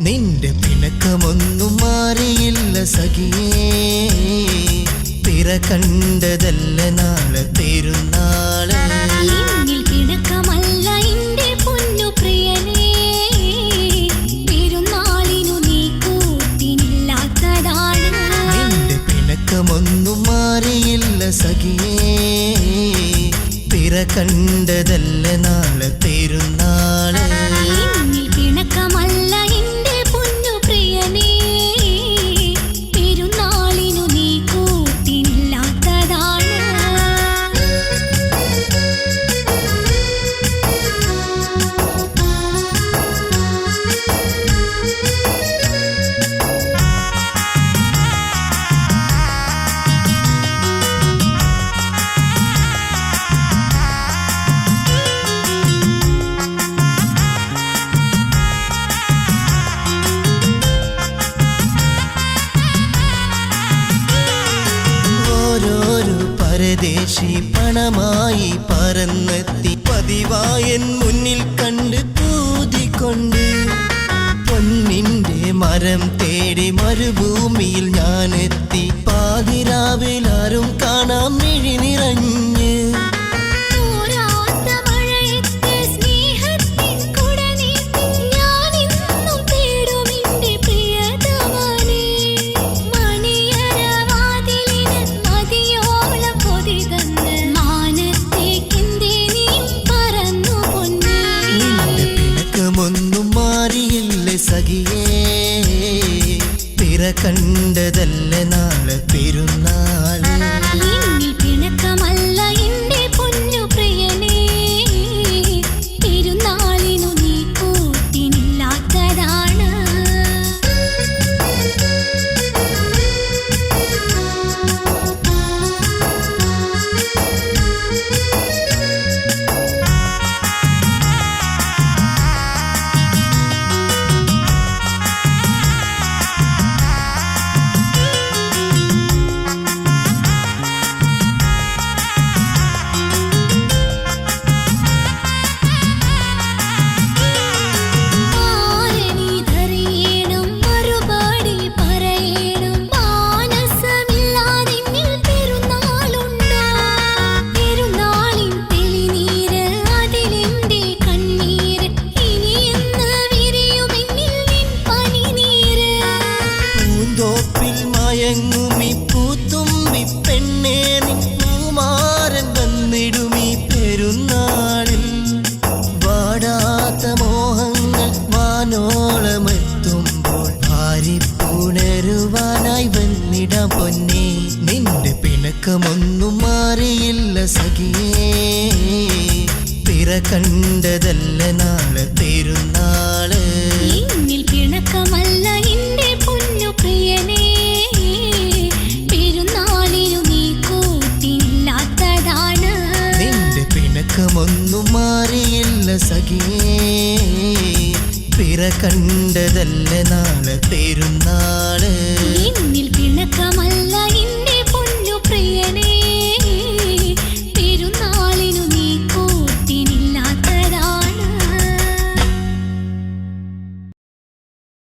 നിന്റെ പിണക്കമൊന്നും മാറിയില്ല സഖിയേ, പിറ കണ്ടതല്ല നാളെ പെരുന്നാള്. എന്നിൽ പിണക്കമല്ല എന്റെ പൊന്നു പ്രിയനേ, പെരുന്നാളിനു നീ കൂട്ടിനില്ലാത്തതാണ്. നിന്റെ പിണക്കമൊന്നും മാറിയില്ല സഖിയേ, പിറ കണ്ടതല്ല നാളെ പെരുന്നാള്. എന്നിൽ പിണക്കമല്ല എന്റെ പൊന്നു പ്രിയനേ, പെരുന്നാളിനു നീ കൂട്ടിനില്ലാത്തതാണ്. ഓരോരോ പരദേശി പണമായി പറന്നെത്തി പതിവായൻ മുന്നിൽ കണ്ട് കൂതിക്കൊണ്ട്, പൊന്നിന്റെ മരം തേടി മരുഭൂമിയിൽ ഞാനെത്തി. പാതിരാവിലാരും കാണാൻ മിഴി നിറഞ്ഞ്, ഒന്നും മാറിയില്ല സഖിയേ, പിറ കണ്ടതല്ല നാളെ പെരുന്നാള്. എന്നിൽ പിണക്കമല്ല എന്റെ പൊന്നു പ്രിയനേ, പെരുന്നാളിനു നീ കൂട്ടിനില്ലാത്തതാണ്. പൂന്തോപ്പിൽ മയങ്ങുമി പൂത്തുമ്പി പെണ്ണേ, നിൻ പൂമാരൻ വന്നിടുമി പെരുന്നാളിൽ. വാടാത്ത മോഹങ്ങൾ വാനോളമെത്തുമ്പോൾ ഭാരിപ്പുണരുവാനായി വന്നിടാം പൊന്നേ. നിന്റെ പിണക്കമൊന്നും മാറിയില്ല സഖിയേ, പിറ കണ്ടതല്ല നാളെ പെരുന്നാള്. എന്നിൽ പിണക്കമല്ല എന്റെ പൊന്നു പ്രിയനേ, പെരുന്നാളിനു നീ കൂട്ടിനില്ലാത്തതാണ്. നിന്റെ പിണക്കമൊന്നും മാറിയില്ല സഖിയേ, പിറ കണ്ടതല്ല നാളെ പെരുന്നാള്. എന്നിൽ